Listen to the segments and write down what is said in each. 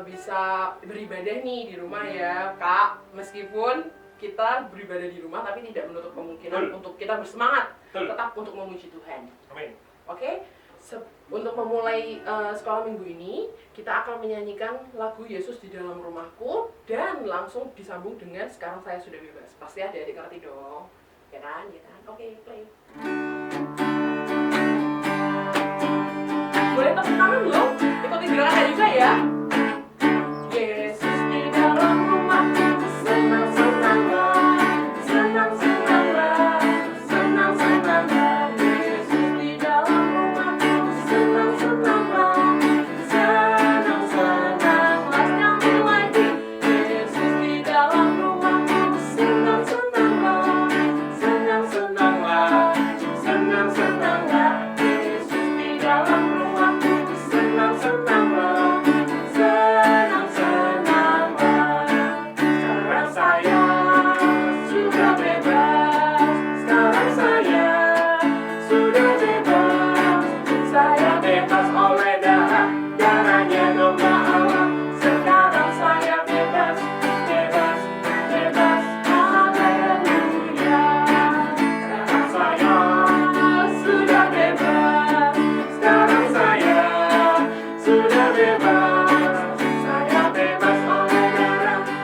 bisa beribadah nih di rumah ya Kak. Meskipun kita beribadah di rumah tapi tidak menutup kemungkinan untuk kita bersemangat tetap untuk memuji Tuhan. Amin. Oke? Untuk memulai sekolah minggu ini, kita akan menyanyikan lagu Yesus di dalam rumahku dan langsung disambung dengan sekarang saya sudah bebas. Pasti adik-adik ngerti dong. Ya kan? Ya kan? Oke, play. Boleh tepuk tangan belum? Ikuti gerakan juga ya. Yesus di dalam rumahku, senang-senanglah, senang-senanglah, senang-senanglah. Yesus di dalam rumahku, senang-senanglah, senang-senanglah. Sekali lagi. Yesus di dalam rumahku, senang-senanglah, senang-senanglah, senang-senanglah. Yesus di dalam rumahku, senang-senanglah, senang-senanglah. Sekarang saya sudah bebas, sekarang saya sudah bebas. Saya bebas oleh darahnya domba Allah. Sekarang saya bebas, bebas, bebas, haleluya. Sekarang saya sudah bebas, sekarang saya sudah bebas. Saya bebas oleh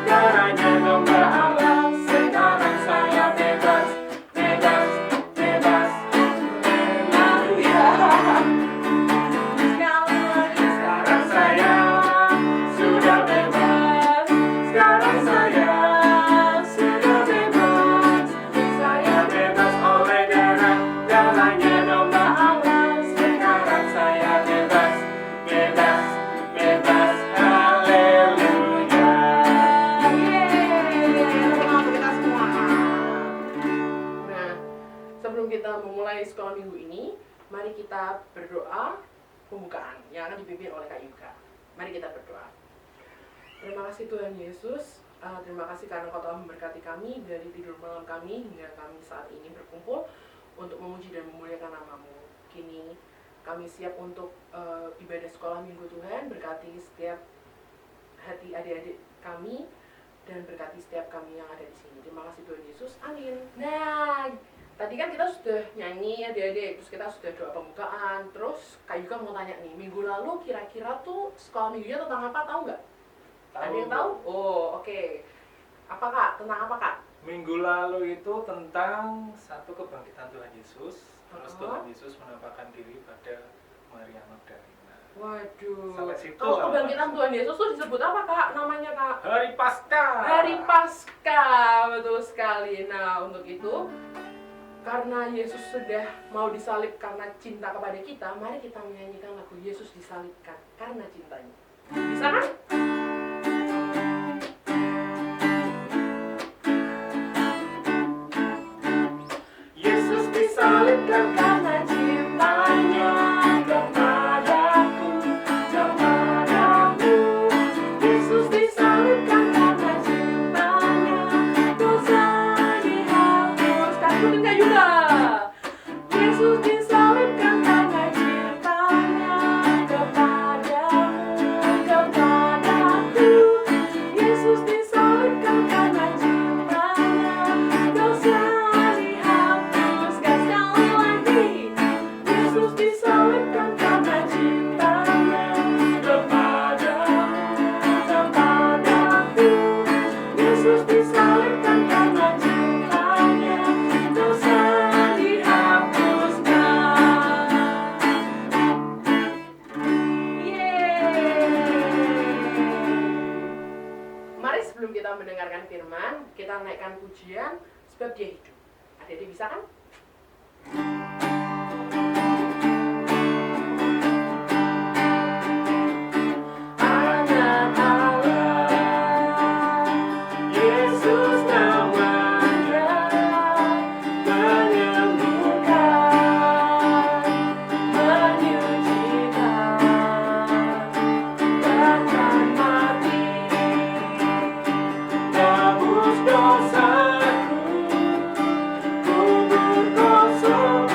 darahnya domba Allah. Sekarang saya bebas, bebas, bebas, haleluya. Sekali lagi, sekarang saya sudah bebas, sekarang saya sudah bebas. Saya bebas oleh darahnya domba Allah. Sekarang saya bebas, bebas, bebas, haleluya. Selamat kita semua. Nah, sebelum kita memulai sekolah minggu ini, mari kita berdoa pembukaan yang akan dipimpin oleh Kak Yuka. Mari kita berdoa. Terima kasih Tuhan Yesus. Terima kasih karena Kau telah memberkati kami dari tidur malam kami hingga kami saat ini berkumpul untuk memuji dan memuliakan nama-Mu. Kini kami siap untuk ibadah sekolah minggu Tuhan. Berkati setiap hati adik-adik kami dan berkati setiap kami yang ada di sini. Terima kasih Tuhan Yesus. Amin. Nah, tadi kan kita sudah nyanyi adik-adik, terus kita sudah doa pembukaan. Terus Kak Yuka mau tanya nih, minggu lalu kira-kira tuh sekolah minggunya tentang apa, tahu nggak? Ada yang tahu? Oh, oke. Apa Kak? Tentang apa Kak? Minggu lalu itu tentang satu kebangkitan Tuhan Yesus. Terus Tuhan Yesus menampakkan diri pada Maria Magdalena. Waduh. Sampai situ Kalau sama. kebangkitan Tuhan Yesus tuh disebut apa Kak? Namanya Kak? Hari Paskah. Hari Paskah, betul sekali. Nah, untuk itu, karena Yesus sudah mau disalib karena cinta kepada kita, mari kita menyanyikan lagu Yesus disalibkan karena cintanya. Bisa kan? Yesus disalibkan karena cintanya kepadaku, kepadamu. Yesus disalibkan karena cintanya, dosa dihapuskan. Ikutin Kak Yuka. Yesus disalibkan karena cintanya kepadamu, kepadaku. Yesus disalibkan karena cintanya, dosa dihapuskan. Sekali lagi. Yesus disalibkan karena cintanya kepadamu, kepadaku. Yesus disalibkan karena cintanya, dosa dihapuskan. Mari sebelum kita mendengarkan firman, kita naikkan pujian sebab Dia hidup. Adik-adik bisa kan? Anak Allah, Yesus namanya, menyembuhkan, menyucikan, bahkan mati, tebus dosaku, kubur kosong.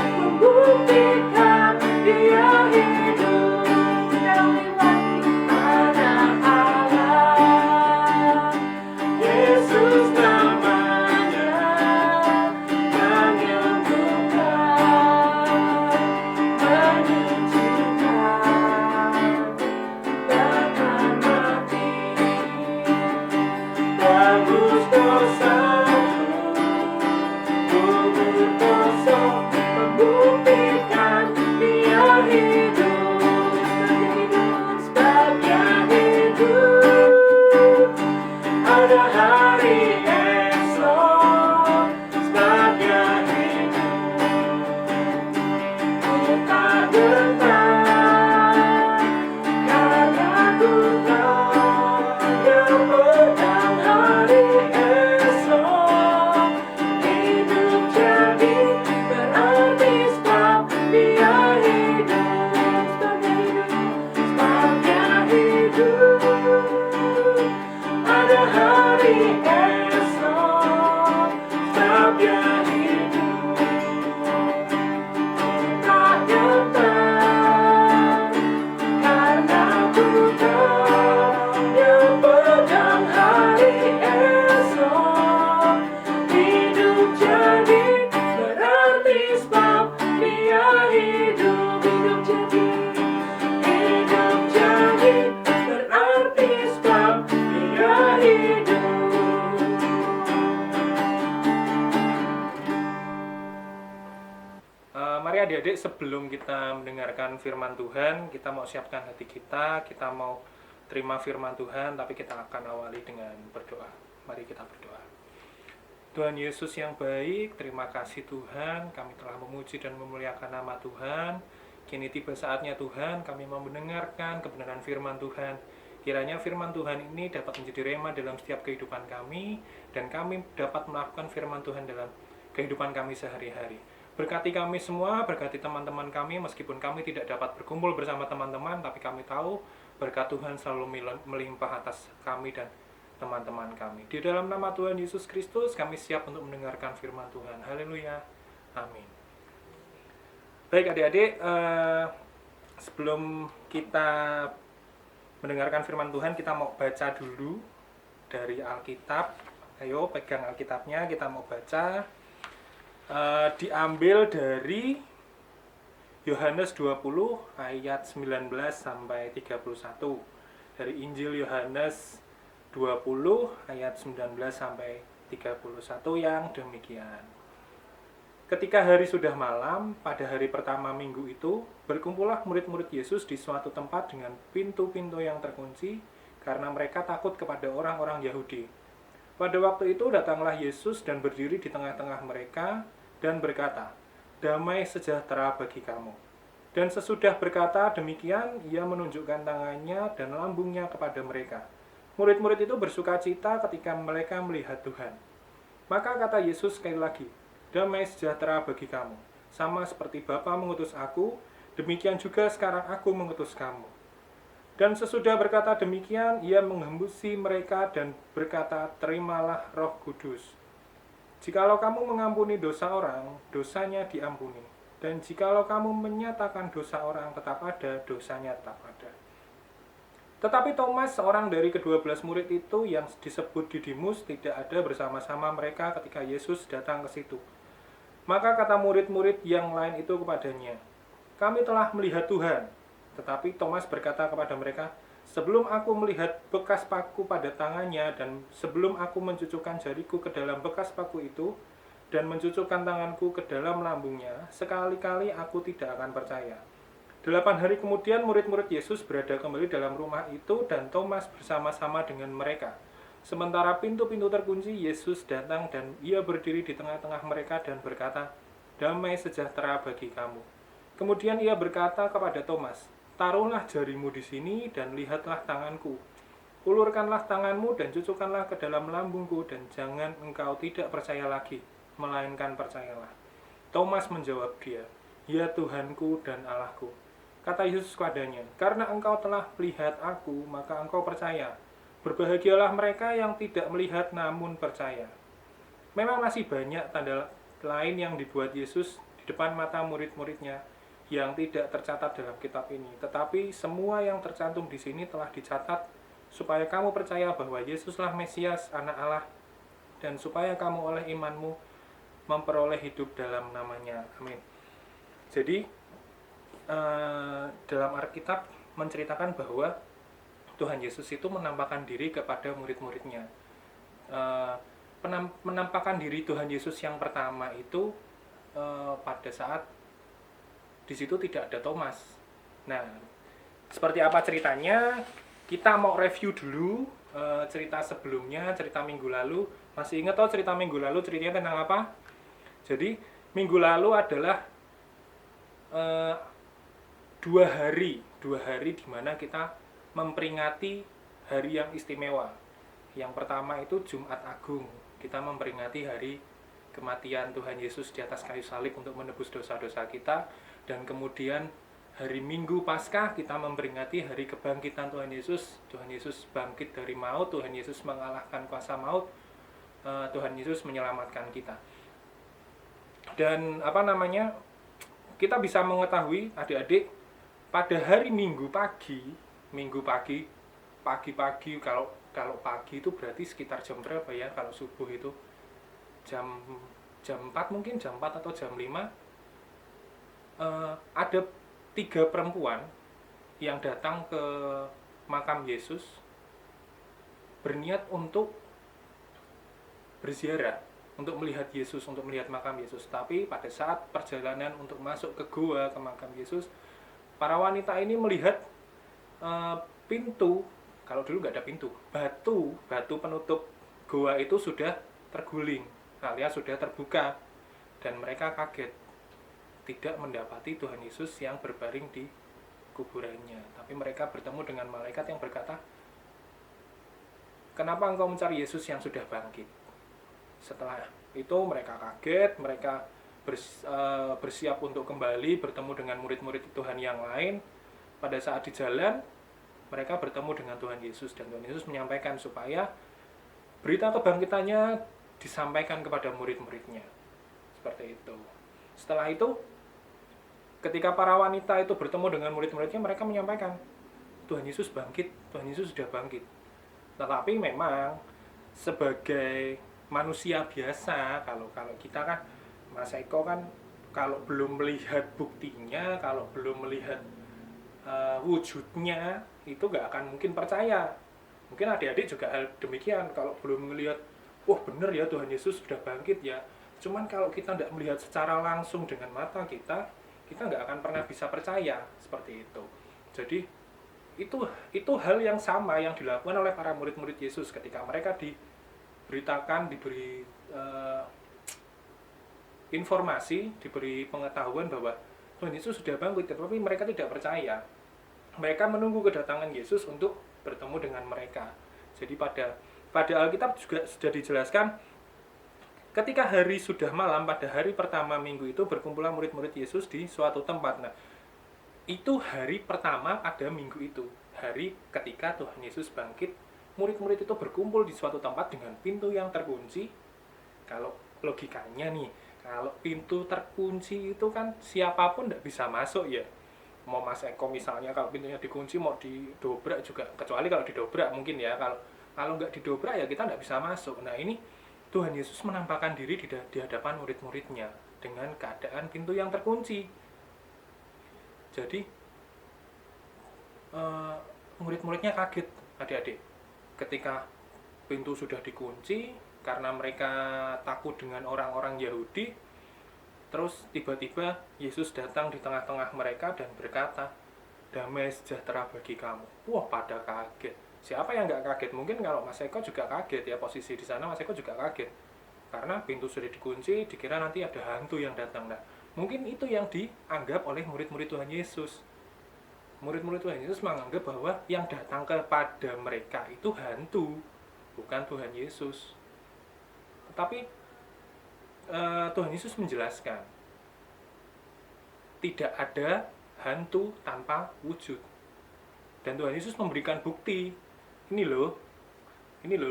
Mari adik-adik, sebelum kita mendengarkan firman Tuhan, kita mau siapkan hati kita mau terima firman Tuhan, tapi kita akan awali dengan berdoa. Mari kita berdoa. Tuhan Yesus yang baik, terima kasih Tuhan, kami telah memuji dan memuliakan nama Tuhan. Kini tiba saatnya Tuhan, kami mau mendengarkan kebenaran firman Tuhan. Kiranya firman Tuhan ini dapat menjadi rema dalam setiap kehidupan kami, dan kami dapat melakukan firman Tuhan dalam kehidupan kami sehari-hari. Berkati kami semua, berkati teman-teman kami, meskipun kami tidak dapat berkumpul bersama teman-teman, tapi kami tahu berkat Tuhan selalu melimpah atas kami dan teman-teman kami. Di dalam nama Tuhan Yesus Kristus, kami siap untuk mendengarkan firman Tuhan. Haleluya. Amin. Baik adik-adik, sebelum kita mendengarkan firman Tuhan, kita mau baca dulu dari Alkitab. Ayo pegang Alkitabnya, kita mau baca. Diambil dari Yohanes 20 ayat 19 sampai 31. Dari Injil Yohanes 20 ayat 19 sampai 31 yang demikian. Ketika hari sudah malam, pada hari pertama minggu itu, berkumpullah murid-murid Yesus di suatu tempat dengan pintu-pintu yang terkunci, karena mereka takut kepada orang-orang Yahudi. Pada waktu itu datanglah Yesus dan berdiri di tengah-tengah mereka, dan berkata, "Damai sejahtera bagi kamu." Dan sesudah berkata demikian, ia menunjukkan tangannya dan lambungnya kepada mereka. Murid-murid itu bersukacita ketika mereka melihat Tuhan. Maka kata Yesus sekali lagi, "Damai sejahtera bagi kamu. Sama seperti Bapa mengutus aku, demikian juga sekarang aku mengutus kamu." Dan sesudah berkata demikian, ia menghembusi mereka dan berkata, "Terimalah Roh Kudus. Jikalau kamu mengampuni dosa orang, dosanya diampuni. Dan jikalau kamu menyatakan dosa orang tetap ada, dosanya tetap ada." Tetapi Thomas, seorang dari ke-12 murid itu yang disebut Didimus, tidak ada bersama-sama mereka ketika Yesus datang ke situ. Maka kata murid-murid yang lain itu kepadanya, "Kami telah melihat Tuhan." Tetapi Thomas berkata kepada mereka, "Sebelum aku melihat bekas paku pada tangannya, dan sebelum aku mencucukkan jariku ke dalam bekas paku itu, dan mencucukkan tanganku ke dalam lambungnya, sekali-kali aku tidak akan percaya." 8 hari kemudian murid-murid Yesus berada kembali dalam rumah itu, dan Thomas bersama-sama dengan mereka. Sementara pintu-pintu terkunci, Yesus datang dan ia berdiri di tengah-tengah mereka dan berkata, "Damai sejahtera bagi kamu." Kemudian ia berkata kepada Thomas, "Taruhlah jarimu di sini dan lihatlah tanganku. Ulurkanlah tanganmu dan cucukkanlah ke dalam lambungku, dan jangan engkau tidak percaya lagi, melainkan percayalah." Thomas menjawab dia, "Ya Tuhanku dan Allahku." Kata Yesus kepadanya, "Karena engkau telah melihat aku, maka engkau percaya. Berbahagialah mereka yang tidak melihat namun percaya." Memang masih banyak tanda lain yang dibuat Yesus di depan mata murid-muridnya yang tidak tercatat dalam kitab ini. Tetapi semua yang tercantum di sini telah dicatat supaya kamu percaya bahwa Yesuslah Mesias, Anak Allah, dan supaya kamu oleh imanmu memperoleh hidup dalam namanya. Amin. Jadi dalam Alkitab menceritakan bahwa Tuhan Yesus itu menampakkan diri kepada murid-muridnya. penampakan diri Tuhan Yesus yang pertama itu pada saat di situ tidak ada Thomas. Nah, seperti apa ceritanya? Kita mau review dulu cerita sebelumnya, cerita minggu lalu. Masih ingat toh cerita minggu lalu ceritanya tentang apa? Jadi minggu lalu adalah 2 hari di mana kita memperingati hari yang istimewa. Yang pertama itu Jumat Agung. Kita memperingati hari kematian Tuhan Yesus di atas kayu salib untuk menebus dosa-dosa kita. Dan kemudian hari Minggu Paskah kita memperingati hari kebangkitan Tuhan Yesus. Tuhan Yesus bangkit dari maut, Tuhan Yesus mengalahkan kuasa maut, Tuhan Yesus menyelamatkan kita. Dan kita bisa mengetahui adik-adik pada hari Minggu pagi, kalau pagi itu berarti sekitar jam berapa ya? Kalau subuh itu jam 4 mungkin, jam 4 atau jam 5, ada 3 perempuan yang datang ke makam Yesus berniat untuk berziarah, untuk melihat Yesus, untuk melihat makam Yesus. Tapi pada saat perjalanan untuk masuk ke gua, ke makam Yesus, para wanita ini melihat pintu, kalau dulu nggak ada pintu, batu penutup gua itu sudah terguling, alias sudah terbuka, dan mereka kaget tidak mendapati Tuhan Yesus yang berbaring di kuburannya. Tapi mereka bertemu dengan malaikat yang berkata, "Kenapa engkau mencari Yesus yang sudah bangkit?" Setelah itu mereka kaget, mereka bersiap untuk kembali bertemu dengan murid-murid Tuhan yang lain. Pada saat di jalan, mereka bertemu dengan Tuhan Yesus, dan Tuhan Yesus menyampaikan supaya berita kebangkitannya disampaikan kepada murid-muridnya. Seperti itu. Setelah itu, ketika para wanita itu bertemu dengan murid-muridnya, mereka menyampaikan, Tuhan Yesus bangkit, Tuhan Yesus sudah bangkit. Tetapi memang sebagai manusia biasa, kalau kita kan, Mas Eko kan, kalau belum melihat buktinya, kalau belum melihat wujudnya, itu gak akan mungkin percaya. Mungkin adik-adik juga hal demikian, kalau belum melihat, wah benar ya Tuhan Yesus sudah bangkit ya. Cuman kalau kita tidak melihat secara langsung dengan mata kita nggak akan pernah bisa percaya seperti itu. Jadi itu hal yang sama yang dilakukan oleh para murid-murid Yesus ketika mereka diberi informasi, diberi pengetahuan bahwa Tuhan Yesus sudah bangkit, tetapi mereka tidak percaya. Mereka menunggu kedatangan Yesus untuk bertemu dengan mereka. Jadi pada Alkitab juga sudah dijelaskan, ketika hari sudah malam, pada hari pertama minggu itu berkumpullah murid-murid Yesus di suatu tempat. Nah, itu hari pertama pada minggu itu, hari ketika Tuhan Yesus bangkit. Murid-murid itu berkumpul di suatu tempat dengan pintu yang terkunci. Kalau logikanya nih, kalau pintu terkunci itu kan siapapun tidak bisa masuk ya. Mau Mas Eko misalnya, kalau pintunya dikunci mau didobrak juga, kecuali kalau didobrak mungkin ya. Kalau nggak didobrak ya kita nggak bisa masuk. Nah ini Tuhan Yesus menampakkan diri di hadapan murid-muridnya dengan keadaan pintu yang terkunci. Jadi murid-muridnya kaget, adik-adik, ketika pintu sudah dikunci karena mereka takut dengan orang-orang Yahudi. Terus tiba-tiba Yesus datang di tengah-tengah mereka dan berkata, "Damai sejahtera bagi kamu." Wah, pada kaget. Siapa yang nggak kaget? Mungkin kalau Mas Eko juga kaget ya, posisi di sana Mas Eko juga kaget. Karena pintu sudah dikunci, dikira nanti ada hantu yang datang. Nah, mungkin itu yang dianggap oleh murid-murid Tuhan Yesus. Murid-murid Tuhan Yesus menganggap bahwa yang datang kepada mereka itu hantu, bukan Tuhan Yesus. Tetapi Tuhan Yesus menjelaskan, tidak ada hantu tanpa wujud. Dan Tuhan Yesus memberikan bukti. Ini loh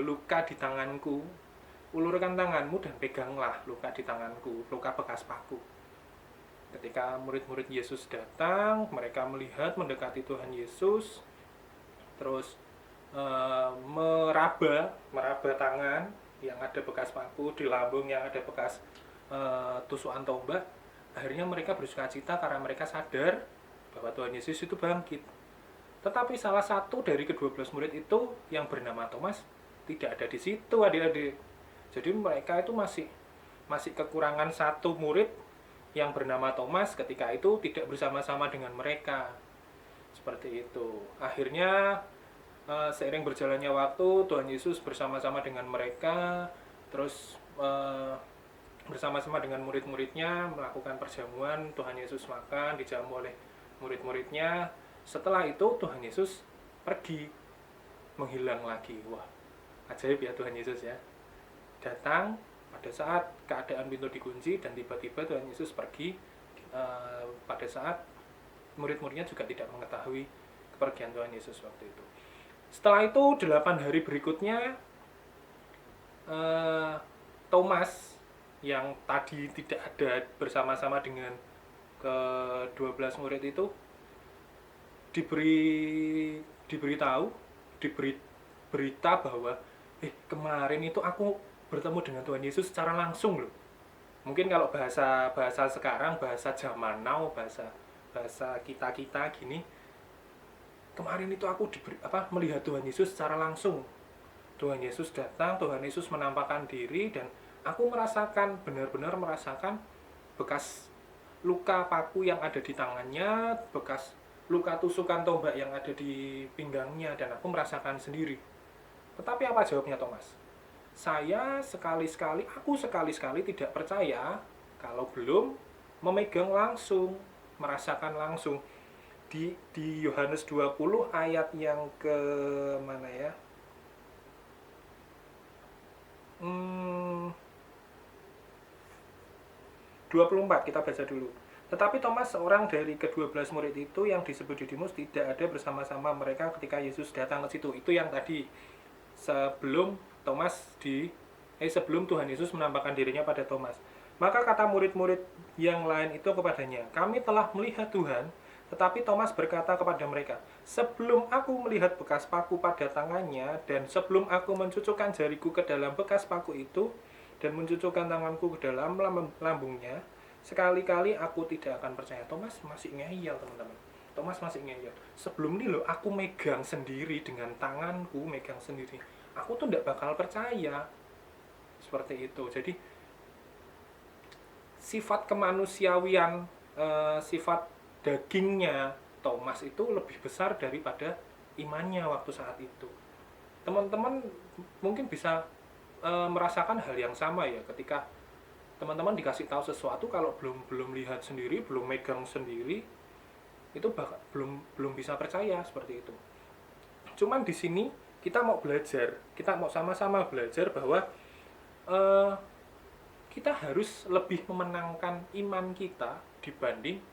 luka di tanganku. Ulurkan tanganmu dan peganglah luka di tanganku, luka bekas paku. Ketika murid-murid Yesus datang, mereka melihat, mendekati Tuhan Yesus, terus meraba tangan yang ada bekas paku, di lambung yang ada bekas tusukan tombak. Akhirnya mereka bersukacita karena mereka sadar bahwa Tuhan Yesus itu bangkit. Tetapi salah satu dari ke-12 murid itu yang bernama Thomas tidak ada di situ, adik-adik. Jadi mereka itu masih kekurangan satu murid yang bernama Thomas ketika itu tidak bersama-sama dengan mereka. Seperti itu. Akhirnya seiring berjalannya waktu, Tuhan Yesus bersama-sama dengan mereka, terus bersama-sama dengan murid-muridnya melakukan perjamuan. Tuhan Yesus makan, dijamu oleh murid-muridnya. Setelah itu Tuhan Yesus pergi, menghilang lagi. Wah, ajaib ya Tuhan Yesus ya. Datang pada saat keadaan pintu dikunci dan tiba-tiba Tuhan Yesus pergi pada saat murid-muridnya juga tidak mengetahui kepergian Tuhan Yesus waktu itu. Setelah itu 8 hari berikutnya Thomas yang tadi tidak ada bersama-sama dengan ke-12 murid itu diberi berita bahwa kemarin itu aku bertemu dengan Tuhan Yesus secara langsung loh. Mungkin kalau bahasa sekarang, bahasa zaman now, bahasa kita gini, kemarin itu aku melihat Tuhan Yesus secara langsung. Tuhan Yesus datang, Tuhan Yesus menampakkan diri, dan aku benar-benar merasakan bekas luka paku yang ada di tangannya, bekas luka tusukan tombak yang ada di pinggangnya, dan aku merasakan sendiri. Tetapi apa jawabnya Thomas? Aku sekali-sekali tidak percaya kalau belum memegang langsung, merasakan langsung. Di Yohanes 20 ayat yang ke mana ya? 24 kita baca dulu. Tetapi Thomas, seorang dari ke-12 murid itu yang disebut Didimus, tidak ada bersama-sama mereka ketika Yesus datang ke situ. Itu yang tadi sebelum Tuhan Yesus menampakkan dirinya pada Thomas. Maka kata murid-murid yang lain itu kepadanya, "Kami telah melihat Tuhan." Tetapi Thomas berkata kepada mereka, "Sebelum aku melihat bekas paku pada tangannya, dan sebelum aku mencucukkan jariku ke dalam bekas paku itu, dan mencucukkan tanganku ke dalam lambungnya, sekali-kali aku tidak akan percaya." Thomas masih ngeyel, teman-teman. Thomas masih ngeyel. Sebelum ini loh, aku megang sendiri dengan tanganku, megang sendiri. Aku tuh tidak bakal percaya. Seperti itu. Jadi, sifat kemanusiawian, sifat dagingnya Thomas itu lebih besar daripada imannya waktu saat itu. Teman-teman mungkin bisa merasakan hal yang sama ya, ketika teman-teman dikasih tahu sesuatu, kalau belum lihat sendiri, belum megang sendiri, itu belum bisa percaya seperti itu. Cuman di sini kita mau sama-sama belajar bahwa kita harus lebih memenangkan iman kita dibanding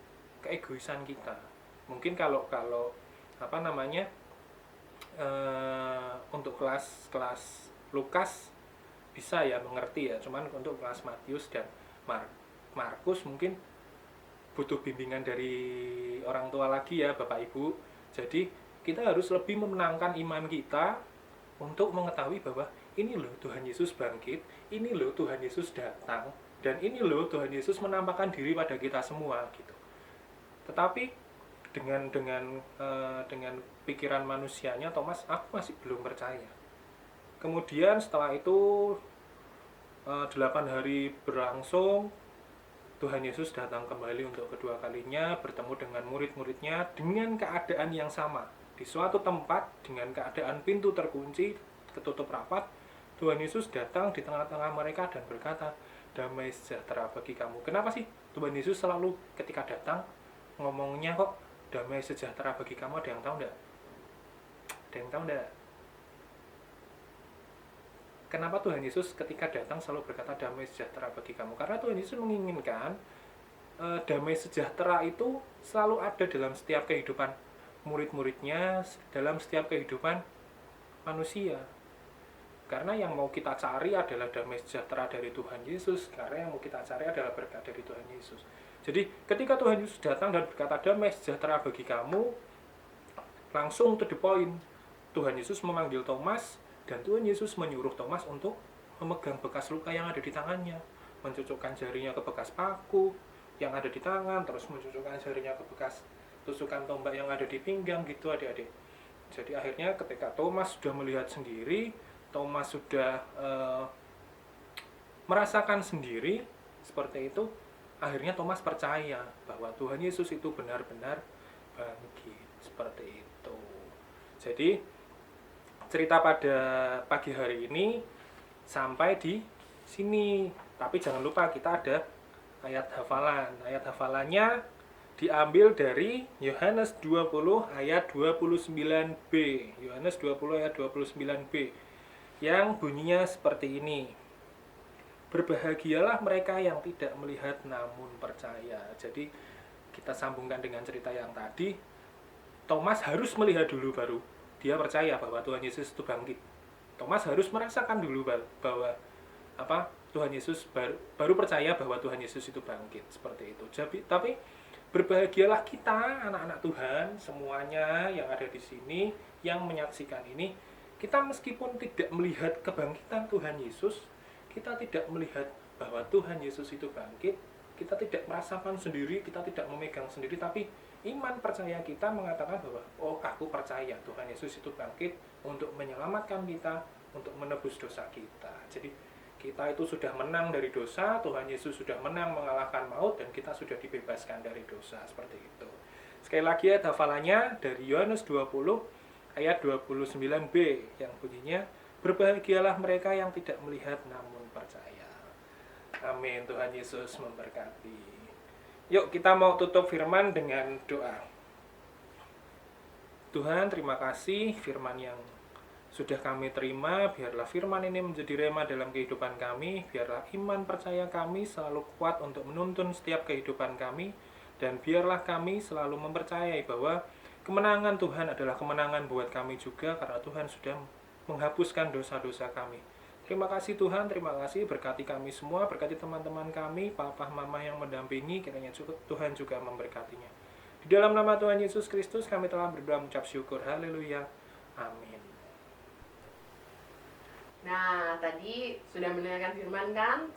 keegoisan kita. Mungkin kalau untuk kelas Lukas bisa ya mengerti ya, cuman untuk kelas Matius dan Markus mungkin butuh bimbingan dari orang tua lagi ya, Bapak Ibu. Jadi kita harus lebih memenangkan iman kita untuk mengetahui bahwa ini loh Tuhan Yesus bangkit, ini loh Tuhan Yesus datang, dan ini loh Tuhan Yesus menampakkan diri pada kita semua gitu. Tetapi dengan pikiran manusianya Thomas, aku masih belum percaya. Kemudian setelah itu 8 hari berlangsung, Tuhan Yesus datang kembali untuk kedua kalinya, bertemu dengan murid-muridnya dengan keadaan yang sama. Di suatu tempat dengan keadaan pintu terkunci, ketutup rapat, Tuhan Yesus datang di tengah-tengah mereka dan berkata, "Damai sejahtera bagi kamu." Kenapa sih Tuhan Yesus selalu ketika datang ngomongnya kok damai sejahtera bagi kamu? Ada yang tahu enggak? Kenapa Tuhan Yesus ketika datang selalu berkata damai sejahtera bagi kamu? Karena Tuhan Yesus menginginkan damai sejahtera itu selalu ada dalam setiap kehidupan murid-muridnya, dalam setiap kehidupan manusia. Karena yang mau kita cari adalah damai sejahtera dari Tuhan Yesus, karena yang mau kita cari adalah berkat dari Tuhan Yesus. Jadi ketika Tuhan Yesus datang dan berkata damai sejahtera bagi kamu, langsung to the point. Tuhan Yesus memanggil Thomas, dan Tuhan Yesus menyuruh Thomas untuk memegang bekas luka yang ada di tangannya, mencucukkan jarinya ke bekas paku yang ada di tangan, terus mencucukkan jarinya ke bekas tusukan tombak yang ada di pinggang gitu, adik-adik. Jadi akhirnya ketika Thomas sudah melihat sendiri, Thomas sudah merasakan sendiri seperti itu, akhirnya Thomas percaya bahwa Tuhan Yesus itu benar-benar bangkit. Seperti itu. Jadi cerita pada pagi hari ini sampai di sini. Tapi jangan lupa kita ada ayat hafalan. Ayat hafalannya diambil dari Yohanes 20 ayat 29b. Yohanes 20 ayat 29b. Yang bunyinya seperti ini. Berbahagialah mereka yang tidak melihat namun percaya. Jadi kita sambungkan dengan cerita yang tadi. Thomas harus melihat dulu baru dia percaya bahwa Tuhan Yesus itu bangkit. Thomas harus merasakan dulu bahwa Tuhan Yesus baru percaya bahwa Tuhan Yesus itu bangkit. Seperti itu. Tapi berbahagialah kita anak-anak Tuhan semuanya yang ada di sini yang menyaksikan ini. Kita meskipun tidak melihat kebangkitan Tuhan Yesus, kita tidak melihat bahwa Tuhan Yesus itu bangkit, kita tidak merasakan sendiri, kita tidak memegang sendiri, tapi iman percaya kita mengatakan bahwa aku percaya Tuhan Yesus itu bangkit untuk menyelamatkan kita, untuk menebus dosa kita. Jadi kita itu sudah menang dari dosa, Tuhan Yesus sudah menang mengalahkan maut, dan kita sudah dibebaskan dari dosa. Seperti itu. Sekali lagi ayat hafalannya dari Yohanes 20 ayat 29b yang bunyinya, berbahagialah mereka yang tidak melihat namun percaya. Amin. Tuhan Yesus memberkati. Yuk kita mau tutup firman dengan doa. Tuhan, terima kasih firman yang sudah kami terima. Biarlah firman ini menjadi rema dalam kehidupan kami. Biarlah iman percaya kami selalu kuat untuk menuntun setiap kehidupan kami. Dan biarlah kami selalu mempercayai bahwa kemenangan Tuhan adalah kemenangan buat kami juga, karena Tuhan sudah menghapuskan dosa-dosa kami. Terima kasih Tuhan, terima kasih, berkati kami semua, berkati teman-teman kami, papa, mama yang mendampingi, kiranya Tuhan juga memberkatinya. Di dalam nama Tuhan Yesus Kristus kami telah berdoa mengucap syukur, haleluya, amin. Nah, tadi sudah mendengarkan firman kan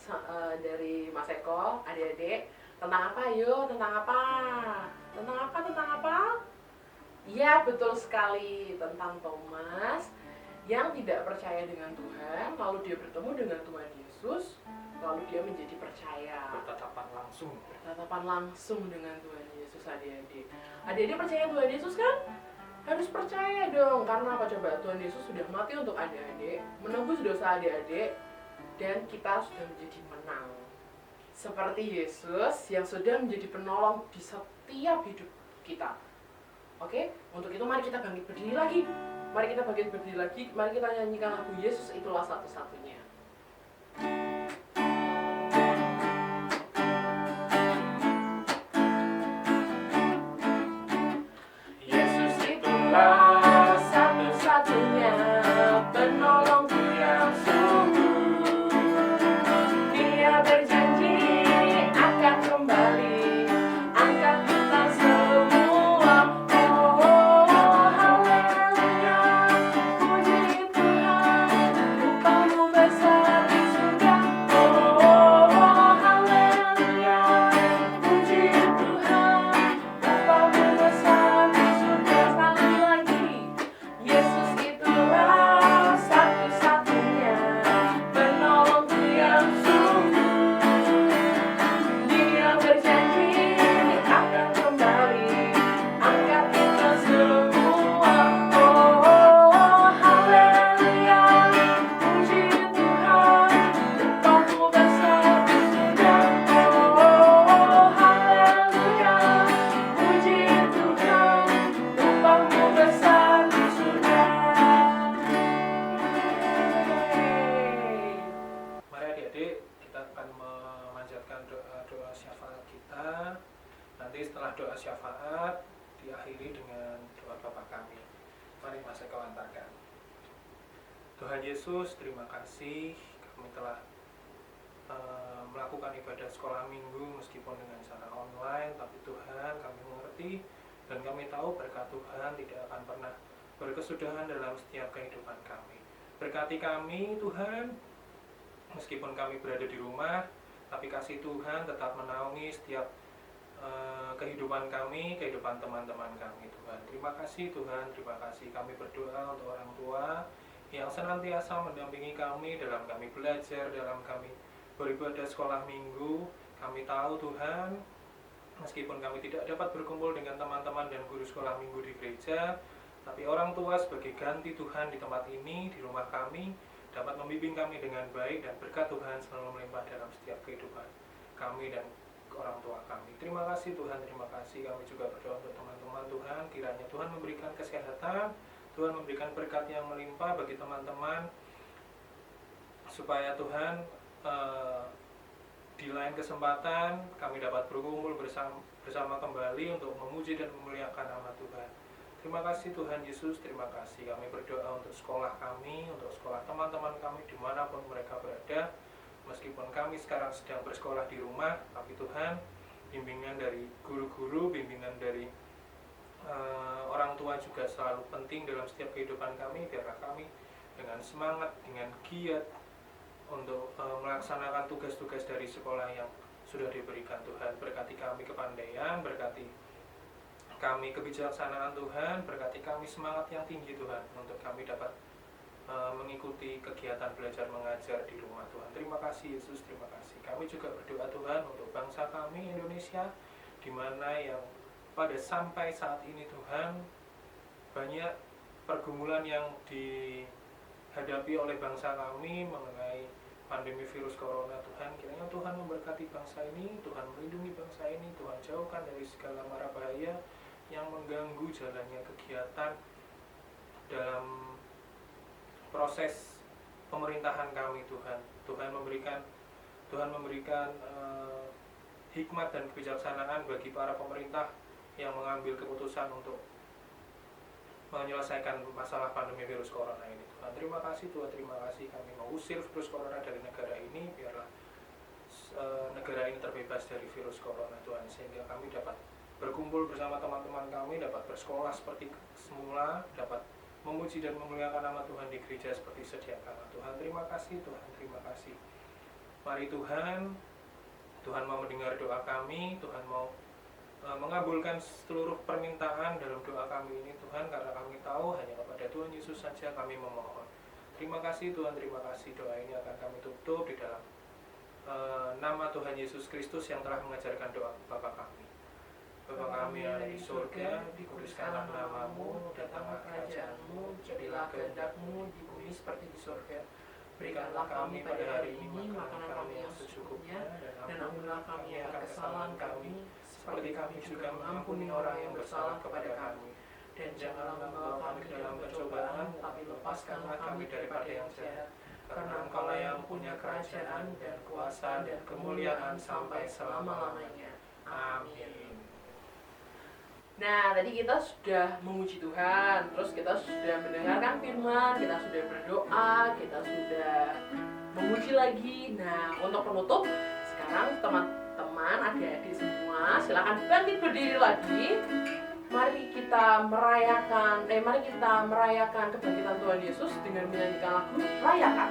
dari Mas Eko, adik-adik. Tentang apa yuk? Tentang apa? Tentang apa? Iya, betul sekali, tentang Thomas yang tidak percaya dengan Tuhan, lalu dia bertemu dengan Tuhan Yesus, lalu dia menjadi percaya. Bertatapan langsung dengan Tuhan Yesus, adik-adik. Adik-adik percaya Tuhan Yesus kan? Harus percaya dong, karena apa coba? Tuhan Yesus sudah mati untuk adik-adik, menebus dosa adik-adik, dan kita sudah menjadi menang. Seperti Yesus yang sudah menjadi penolong di setiap hidup kita. Oke, untuk itu mari kita bangkit berdiri lagi. Mari kita bangkit berdiri lagi. Mari kita nyanyikan lagu Yesus Itulah Satu-satunya. Yesus itulah satu-satunya penolongku yang sungguh. Dia berjanji akan kembali angkat kita semua. Oh, haleluya, puji Tuhan, upahmu besar di surga. Oh, haleluya, puji Tuhan, upahmu besar di surga. Sekali lagi, Yesus itulah satu-satunya penolongku yang sungguh. Dia berjanji akan kembali angkat kita semua. Oh, haleluya, puji Tuhan, upahmu besar di surga. Oh, haleluya, puji Tuhan, upahmu besar di surga. Mari adik-adik, kita akan memanjatkan doa-doa syafaat kita. Nanti setelah doa syafaat diakhiri dengan doa Bapa kami. Mari Mas Eko antarkan. Tuhan Yesus, terima kasih kami telah melakukan ibadah sekolah minggu meskipun dengan cara online, tapi Tuhan kami mengerti dan kami tahu berkat Tuhan tidak akan pernah berkesudahan dalam setiap kehidupan kami. Berkati kami Tuhan, meskipun kami berada di rumah, tapi kasih Tuhan tetap menaungi setiap kehidupan kami, kehidupan teman-teman kami Tuhan. Terima kasih Tuhan, terima kasih. Kami berdoa untuk orang tua yang senantiasa mendampingi kami dalam kami belajar, dalam kami beribadah sekolah minggu. Kami tahu Tuhan, meskipun kami tidak dapat berkumpul dengan teman-teman dan guru sekolah minggu di gereja, tapi orang tua sebagai ganti Tuhan di tempat ini, di rumah kami, dapat membimbing kami dengan baik, dan berkat Tuhan selalu melimpah dalam setiap kehidupan kami dan orang tua kami. Terima kasih Tuhan, terima kasih. Kami juga berdoa untuk teman-teman Tuhan, kiranya Tuhan memberikan kesehatan, Tuhan memberikan berkat yang melimpah bagi teman-teman, supaya Tuhan di lain kesempatan kami dapat berkumpul bersama kembali untuk memuji dan memuliakan nama Tuhan. Terima kasih Tuhan Yesus, terima kasih. Kami berdoa untuk sekolah kami, untuk sekolah teman-teman kami dimanapun mereka berada. Meskipun kami sekarang sedang bersekolah di rumah, tapi Tuhan, bimbingan dari guru-guru, bimbingan dari orang tua juga selalu penting dalam setiap kehidupan kami. Biarlah kami dengan semangat, dengan giat untuk melaksanakan tugas-tugas dari sekolah yang sudah diberikan. Tuhan, berkati kami kepandaian, berkati kami kebijaksanaan Tuhan, berkati kami semangat yang tinggi Tuhan, untuk kami dapat mengikuti kegiatan belajar mengajar di rumah Tuhan. Terima kasih Yesus, terima kasih. Kami juga berdoa Tuhan untuk bangsa kami Indonesia, di mana yang pada sampai saat ini Tuhan, banyak pergumulan yang dihadapi oleh bangsa kami mengenai pandemi virus corona. Tuhan, kiranya Tuhan memberkati bangsa ini, Tuhan melindungi bangsa ini, Tuhan jauhkan dari segala mara bahaya yang mengganggu jalannya kegiatan dalam proses pemerintahan kami. Tuhan, Tuhan memberikan hikmat dan kebijaksanaan bagi para pemerintah yang mengambil keputusan untuk menyelesaikan masalah pandemi virus corona ini. Tuhan, terima kasih Tuhan, terima kasih. Kami mengusir virus corona dari negara ini, biarlah negara ini terbebas dari virus corona Tuhan, sehingga kami dapat berkumpul bersama teman-teman kami, dapat bersekolah seperti semula, dapat memuji dan memuliakan nama Tuhan di gereja seperti sedia kala. Tuhan, terima kasih Tuhan, terima kasih. Mari Tuhan, Tuhan mau mendengar doa kami, Tuhan mau mengabulkan seluruh permintaan dalam doa kami ini Tuhan, karena kami tahu hanya kepada Tuhan Yesus saja kami memohon. Terima kasih Tuhan, terima kasih. Doa ini akan kami tutup di dalam nama Tuhan Yesus Kristus yang telah mengajarkan doa Bapa kami. Bapa kami yang ada di surga, dikuduskanlah namamu, datanglah kerajaanmu, jadilah kehendak-mu di bumi seperti di surga. Berikanlah kami pada hari ini makanan kami yang secukupnya, dan ampunilah kami akan kesalahan kami, seperti kami juga mengampuni orang yang bersalah kepada kami. Dan janganlah membawa kami ke dalam pencobaan, tapi lepaskanlah kami daripada yang jahat. Karena Engkaulah yang punya kerajaan dan kuasa dan kemuliaan sampai selama-lamanya. Amin. Nah, tadi kita sudah memuji Tuhan, terus kita sudah mendengarkan firman, kita sudah berdoa, kita sudah memuji lagi. Nah, untuk penutup, sekarang teman-teman, adik-adik semua, silakan bangkit berdiri lagi. Mari kita merayakan kebangkitan Tuhan Yesus dengan menyanyikan lagu Rayakan.